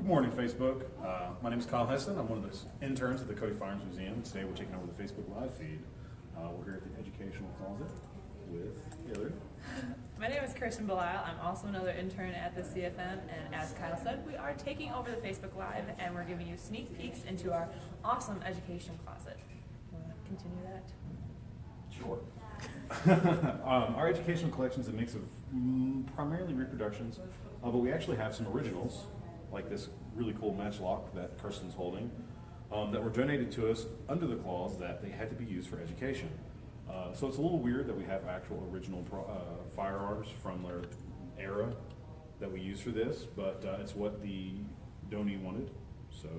morning, Facebook. My name is Kyle Heston. I'm one of the interns at the Cody Firearms Museum. Today we're taking over the Facebook Live feed. We're here at the Educational Closet with Hillary. My name is Kirsten Belisle. I'm also another intern at the CFM, and as Kyle said, we are taking over the Facebook Live, and we're giving you sneak peeks into our awesome education closet. Want to continue that? Sure. Our educational collection is a mix of primarily reproductions, but we actually have some originals, like this really cool matchlock that Kirsten's holding, that were donated to us under the clause that they had to be used for education. So it's a little weird that we have actual original firearms from their era that we use for this, but it's what the donee wanted, so,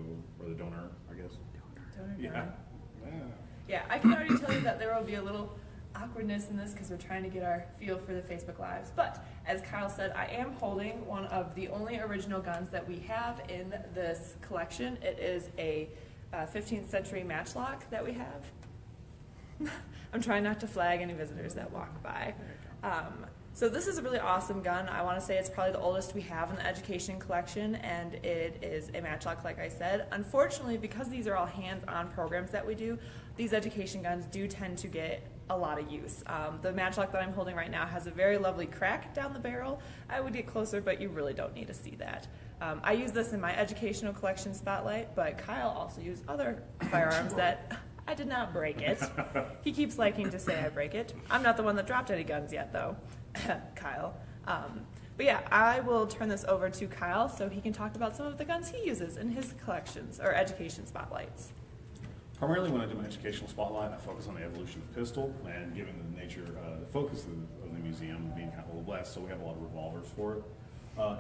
or the donor, I guess. Donor. Yeah. Yeah, I can already tell you that there will be a little awkwardness in this because we're trying to get our feel for the Facebook Lives. But as Kyle said, I am holding one of the only original guns that we have in this collection. It is a 15th century matchlock that we have. I'm trying not to flag any visitors that walk by. So this is a really awesome gun. I want to say it's probably the oldest we have in the education collection, and it is a matchlock, like I said. Unfortunately, because these are all hands-on programs that we do, these education guns do tend to get a lot of use. The matchlock that I'm holding right now has a very lovely crack down the barrel. I would get closer, but you really don't need to see that. I use this in my educational collection spotlight, but Kyle also used other firearms that I did not break it. He keeps liking to say I break it. I'm not the one that dropped any guns yet, though. Kyle. But yeah, I will turn this over to Kyle so he can talk about some of the guns he uses in his collections or education spotlights. Primarily when I do my educational spotlight, I focus on the evolution of the pistol, and given the nature, the focus of the museum being kind of Old West, so we have a lot of revolvers for it.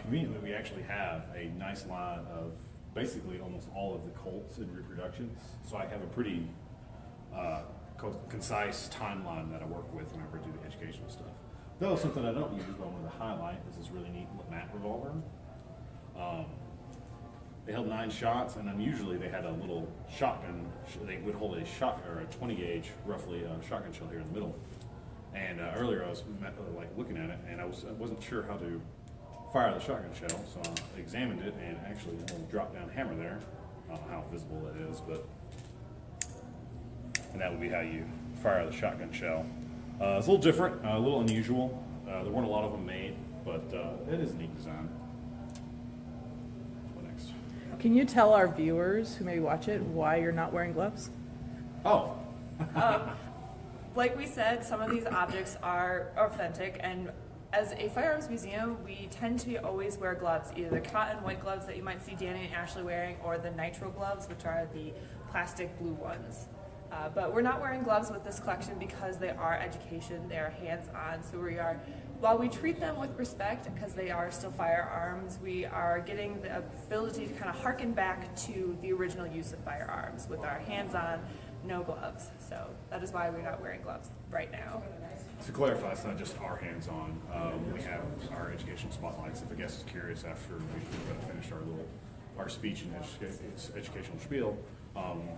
Conveniently, we actually have a nice line of basically almost all of the Colts in reproduction, so I have a pretty concise timeline that I work with whenever I do the educational stuff. Though something I don't use, but I wanted to highlight, is this really neat matte revolver. They held 9 shots, and unusually they had a little shotgun. They would hold a shot or a 20 gauge, roughly, shotgun shell here in the middle. And earlier I was looking at it, and I wasn't sure how to fire the shotgun shell, so I examined it, and actually a little drop down hammer there. I don't know how visible that is, but and that would be how you fire the shotgun shell. It's a little different, a little unusual. There weren't a lot of them made, but it is a neat design. What next? Can you tell our viewers who maybe watch it why you're not wearing gloves? Oh. Like we said, some of these objects are authentic, and as a firearms museum, we tend to always wear gloves, either the cotton white gloves that you might see Danny and Ashley wearing, or the nitro gloves, which are the plastic blue ones. But we're not wearing gloves with this collection because they are education, they are hands-on, so while we treat them with respect because they are still firearms, we are getting the ability to kind of harken back to the original use of firearms with our hands-on, no gloves. So that is why we're not wearing gloves right now. To clarify, it's not just our hands-on. We have our educational spotlights. If a guest is curious after we finish our speech and educational spiel,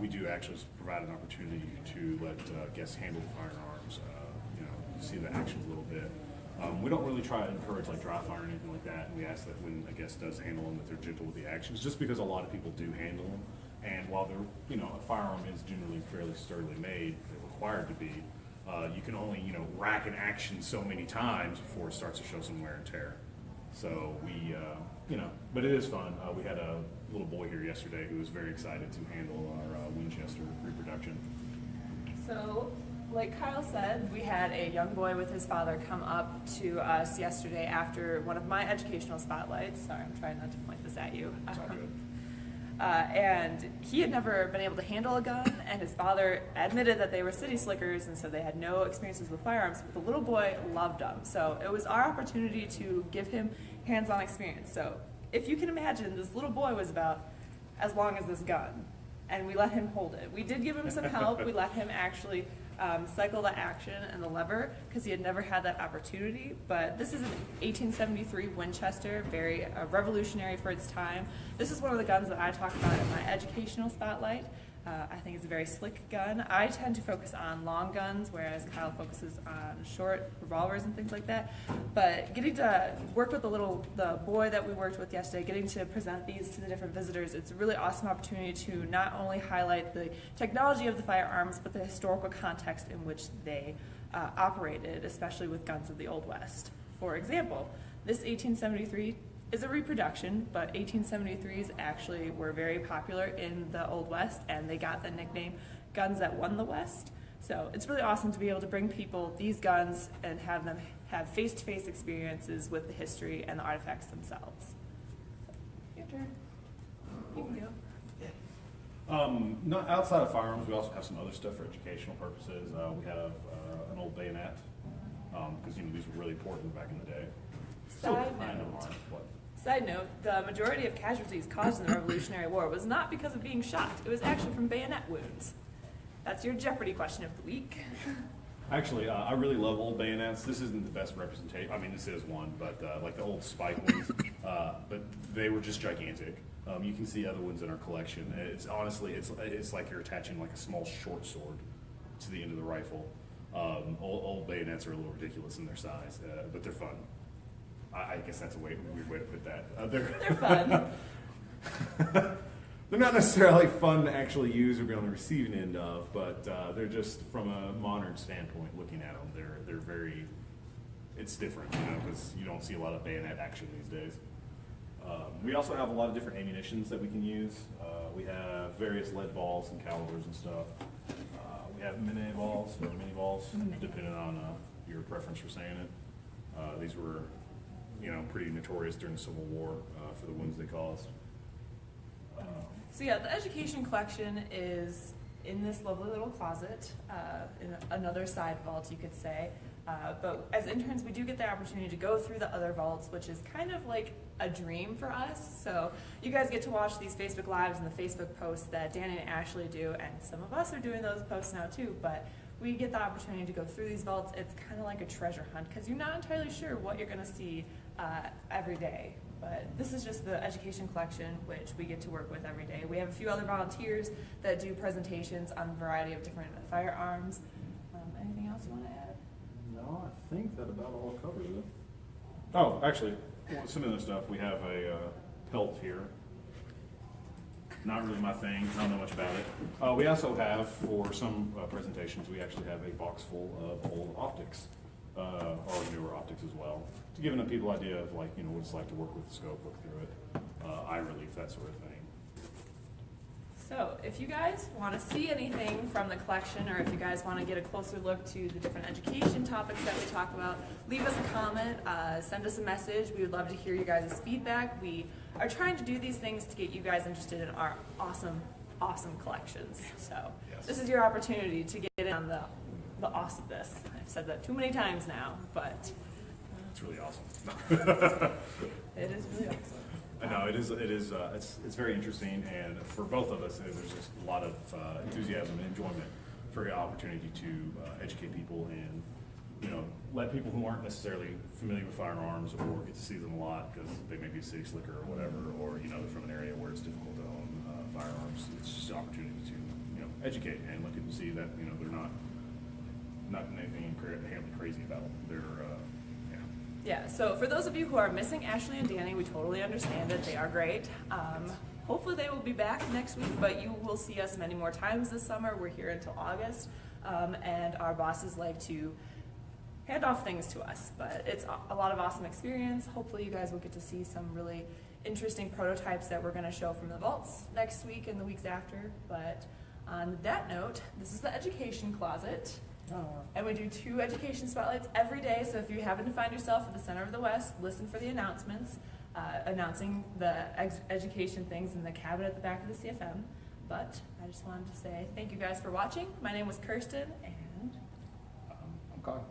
we do actually provide an opportunity to let guests handle the firearms, see the actions a little bit. We don't really try to encourage dry fire or anything like that, and we ask that when a guest does handle them that they're gentle with the actions, just because a lot of people do handle them, and while they're, a firearm is generally fairly sturdily made, they're required to be, you can only, rack an action so many times before it starts to show some wear and tear. So we, but it is fun. We had a little boy here yesterday who was very excited to handle our Winchester reproduction. So, like Kyle said, we had a young boy with his father come up to us yesterday after one of my educational spotlights. Sorry, I'm trying not to point this at you. It's all good. And he had never been able to handle a gun, and his father admitted that they were city slickers, and so they had no experiences with firearms, but the little boy loved them. So it was our opportunity to give him hands-on experience. So if you can imagine, this little boy was about as long as this gun, and we let him hold it. We did give him some help. We let him actually cycle the action and the lever because he had never had that opportunity. But this is an 1873 Winchester, very revolutionary for its time. This is one of the guns that I talk about in my educational spotlight. I think it's a very slick gun. I tend to focus on long guns, whereas Kyle focuses on short revolvers and things like that. But getting to work with the boy that we worked with yesterday, getting to present these to the different visitors, it's a really awesome opportunity to not only highlight the technology of the firearms, but the historical context in which they operated, especially with guns of the Old West. For example, this 1873 is a reproduction, but 1873s actually were very popular in the Old West, and they got the nickname guns that won the West. So it's really awesome to be able to bring people these guns and have them have face-to-face experiences with the history and the artifacts themselves. Your turn. You can go. Not outside of firearms, we also have some other stuff for educational purposes. We have an old bayonet, because these were really important back in the day. Still kind of aren't, but Side note, the majority of casualties caused in the Revolutionary War was not because of being shot. It was actually from bayonet wounds. That's your Jeopardy question of the week. actually, I really love old bayonets. This isn't the best representation. I mean, this is one, but like the old spike ones, but they were just gigantic. You can see other ones in our collection. It's honestly, it's like you're attaching like a small short sword to the end of the rifle. Old bayonets are a little ridiculous in their size, but they're fun. I guess that's a weird way to put that. They're fun. They're not necessarily fun to actually use or be on the receiving end of, but they're just, from a modern standpoint, looking at them, they're very, it's different, because you don't see a lot of bayonet action these days. We also have a lot of different ammunitions that we can use. We have various lead balls and calibers and stuff. We have mini balls, depending on your preference for saying it. These were pretty notorious during the Civil War for the wounds they caused. So yeah, the education collection is in this lovely little closet, in another side vault, you could say. But as interns, we do get the opportunity to go through the other vaults, which is kind of like a dream for us. So you guys get to watch these Facebook Lives and the Facebook posts that Danny and Ashley do, and some of us are doing those posts now too, but we get the opportunity to go through these vaults. It's kind of like a treasure hunt, because you're not entirely sure what you're going to see every day. But this is just the education collection, which we get to work with every day. We have a few other volunteers that do presentations on a variety of different firearms. Anything else you want to add? No, I think that about all covers it. Oh, actually, some of the stuff, we have a pelt here. Not really my thing, I don't know much about it. We also have, for some presentations, we actually have a box full of old optics, or newer optics as well, to give people an idea of what it's like to work with the scope, look through it, eye relief, that sort of thing. So if you guys want to see anything from the collection, or if you guys want to get a closer look to the different education topics that we talk about, leave us a comment, send us a message. We would love to hear you guys' feedback. We are trying to do these things to get you guys interested in our awesome, awesome collections. So Yes. This is your opportunity to get in on the awesomeness. I've said that too many times now, but It's really awesome. it is really awesome. No, it is. It's very interesting, and for both of us, there's just a lot of enthusiasm and enjoyment for the opportunity to educate people and let people who aren't necessarily familiar with firearms or get to see them a lot because they may be a city slicker or whatever, or they're from an area where it's difficult to own firearms. It's just an opportunity to educate and let people see that they're not anything inherently crazy about them. They're Yeah, so for those of you who are missing Ashley and Danny, we totally understand it. They are great. Hopefully they will be back next week, but you will see us many more times this summer. We're here until August, and our bosses like to hand off things to us, but it's a lot of awesome experience. Hopefully you guys will get to see some really interesting prototypes that we're going to show from the vaults next week and the weeks after. But on that note, this is the education closet. And we do 2 education spotlights every day, so if you happen to find yourself at the Center of the West, listen for the announcements, announcing the education things in the cabin at the back of the CFM. But I just wanted to say thank you guys for watching. My name was Kirsten, and I'm Kyle.